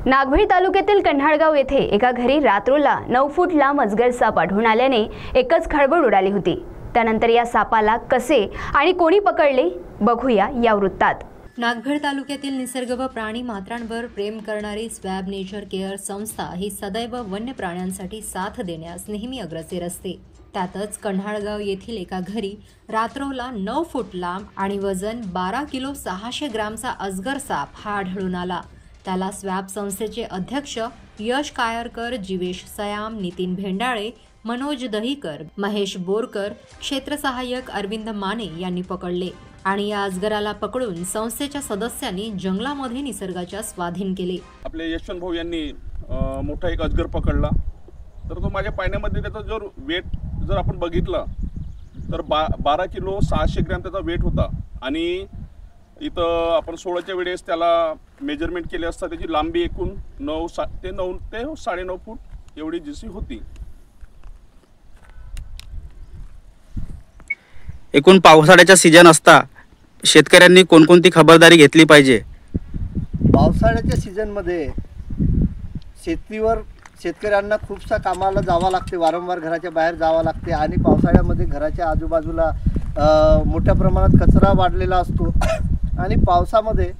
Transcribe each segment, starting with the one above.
नागभीड तालुक्यातील कन्हाळगाव येथे एका घरी रात्रोला 9 फूट लांब अजगर साप आढळून आल्याने एकच खळबळ उडाली होती। त्यानंतर या सापाला कसे आणि कोणी पकडले बघूया या वृत्तात। नागभीड तालुक्यातील निसर्ग व प्राणी मात्रांवर प्रेम करणारी स्वॅब नेचर केअर संस्था ही सदैव वन्य प्राण्यांसाठी साथ देण्यास नेहमी अग्रेसर असते। त्यातच कन्हाळगाव येथील एका घरी रात्रोला 9 फूट लांब आणि वजन 12 किलो 600 ग्रामचा अजगर साप हा आढळून आला। त्याला स्वॅब संस्थेचे अध्यक्ष यश कायरकर, जीवेश सयाम, नितीन भेंडाळे, मनोज दहीकर, महेश बोरकर, क्षेत्र सहाय्यक अरविंद माने यांनी पकडले आणि या अजगराला पकडून संस्थेच्या सदस्यांनी जंगलामध्ये निसर्गाच्या स्वाधीन केले। आपले यशवंत भाऊ यांनी मोठा एक अजगर पकडला, तर तो माझ्या पाण्यामध्ये त्याचा जर वेट जर आपण बघितला तर 12 किलो 600 ग्रॅम त्याचा वेट होता आणि इथं आपण 16च्या वेळेस त्याला मेजरमेंट केले असता त्याची लांबी एकूण 9 ते 9.5 फूट एवढी जशी होती। एकूण पावसाळ्याचा सीजन असता शेतकऱ्यांनी कोणकोणती खबरदारी घेतली पाहिजे? पावसाळ्याच्या सीजनमध्ये शेतकऱ्यांना खूपसा कामाला जावं लागते, वारंवार घराच्या बाहेर जावं लागते आणि पावसाळ्यामध्ये घराच्या आजूबाजूला मोठ्या प्रमाणात कचरा वाढलेला असतो आणि पावसामध्ये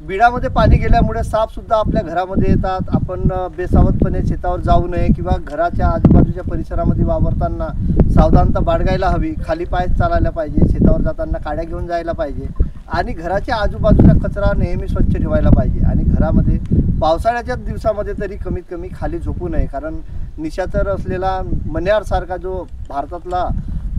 बिडामध्ये पाणी गेल्यामुळे सापसुद्धा आपल्या घरामध्ये येतात। आपण बेसावधपणे शेतावर जाऊ नये किंवा घराच्या आजूबाजूच्या परिसरामध्ये वावरताना सावधानता बाळगायला हवी। खाली पाय चालायला पाहिजे, शेतावर जाताना काड्या घेऊन जायला पाहिजे आणि घराच्या आजूबाजूचा कचरा नेहमी स्वच्छ ठेवायला पाहिजे आणि घरामध्ये पावसाळ्याच्या दिवसामध्ये तरी कमीत कमी खाली झोपू नये, कारण निशाचर असलेला मण्यारसारखा जो भारतातला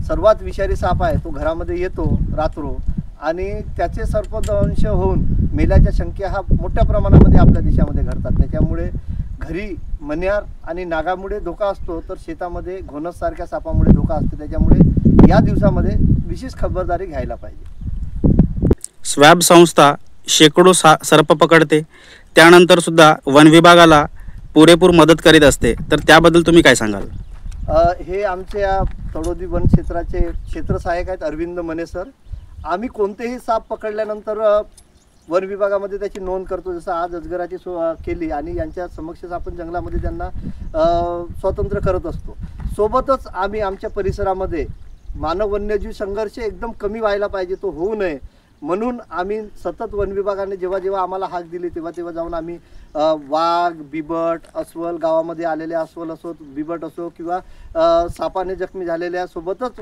सर्वात विषारी साप आहे तो घरामध्ये येतो रात्रो आणि त्याचे सर्पदंश होऊन मेल्याच्या शंका हा मोठ्या प्रमाणामध्ये आपल्या देशामध्ये घडतात। त्याच्यामुळे घरी मण्यार आणि नागामुळे धोका असतो, तर शेतामध्ये घोणससारख्या सापामुळे धोका असतो। त्याच्यामुळे या दिवसामध्ये विशेष खबरदारी घ्यायला पाहिजे। स्वॅब संस्था शेकडो सर्प पकडते, त्यानंतर सुद्धा वन विभागाला पुरेपूर मदत करीत असते, तर त्याबद्दल तुम्ही काय सांगाल? हे आमच्या तळोदी वन क्षेत्राचे क्षेत्र सहाय्यक आहेत अरविंद मने सर। आम्ही कोणतेही साप पकडल्यानंतर वन विभागामध्ये त्याची नोंद करतो, जसं आज अजगराची केली आणि यांच्या समक्षच आपण जंगलामध्ये त्यांना स्वतंत्र करत असतो। सोबतच आम्ही आमच्या परिसरामध्ये मानव वन्यजीव संघर्ष एकदम कमी व्हायला पाहिजे, तो होऊ नये म्हणून आम्ही सतत वन विभागाने जेव्हा जेव्हा आम्हाला हाक दिली तेव्हा जाऊन आम्ही वाघ, बिबट, अस्वल, गावामध्ये आलेले अस्वल असो, बिबट असो किंवा सापाने जखमी झालेल्या सोबतच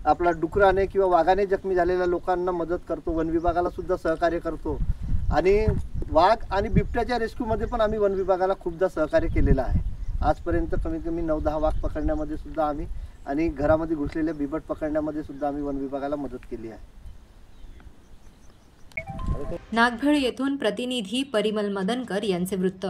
आपला डुकराने किंवा वाघाने जखमी झालेल्या लोकांना मदत करतो। वन विभागाला सुद्धा सहकार्य करतो आणि वाघ आणि बिबट्याच्या रेस्क्यूमध्ये पण आम्ही वन विभागाला खूपदा सहकार्य केलेलं आहे। आजपर्यंत कमीत कमी 9-10 वाघ पकडण्यामध्ये सुद्धा आम्ही आणि घरामध्ये घुसलेले बिबट पकडण्यामध्ये सुद्धा आम्ही वन विभागाला मदत केली आहे। नागभीड येथून प्रतिनिधी परिमल मदनकर यांचे वृत्त।